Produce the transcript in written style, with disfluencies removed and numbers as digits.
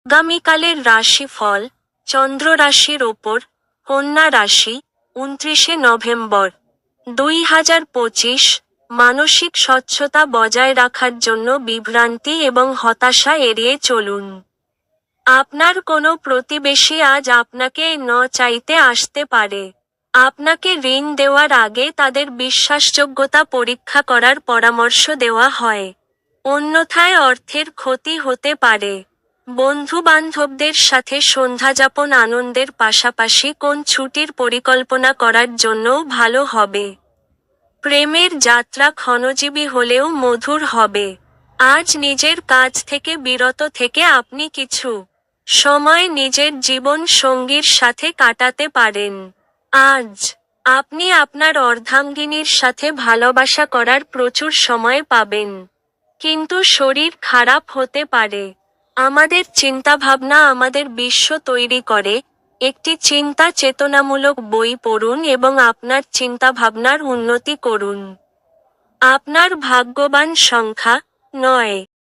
আগামীকালের রাশিফল, চন্দ্র রাশির ওপর, কন্যা রাশি, 29শে নভেম্বর 2025। মানসিক স্বচ্ছতা বজায় রাখার জন্য বিভ্রান্তি এবং হতাশা এড়িয়ে চলুন। আপনার কোনো প্রতিবেশী আজ আপনাকে চাইতে আসতে পারে। আপনাকে ঋণ দেওয়ার আগে তাদের বিশ্বাসযোগ্যতা পরীক্ষা করার পরামর্শ দেওয়া হয়। অন্যথায় অর্থের ক্ষতি হতে পারে। বন্ধু-বান্ধবদের সাথে সন্ধ্যাযাপন আনন্দের পাশাপাশি কোন ছুটির পরিকল্পনা করার জন্যও ভালো হবে। প্রেমের যাত্রা ক্ষণজীবী হলেও মধুর হবে। আজ নিজের কাজ থেকে বিরত থেকে আপনি কিছু সময় নিজের জীবন সঙ্গীর সাথে কাটাতে পারেন। আজ আপনি আপনার অর্ধাঙ্গিনীর সাথে ভালোবাসা করার প্রচুর সময় পাবেন। কিন্তু শরীর খারাপ হতে পারে। আমাদের চিন্তাভাবনা আমাদের বিশ্ব তৈরি করে। একটি চিন্তা চেতনামূলক বই পড়ুন এবং আপনার চিন্তাভাবনার উন্নতি করুন। আপনার ভাগ্যবান সংখ্যা 9।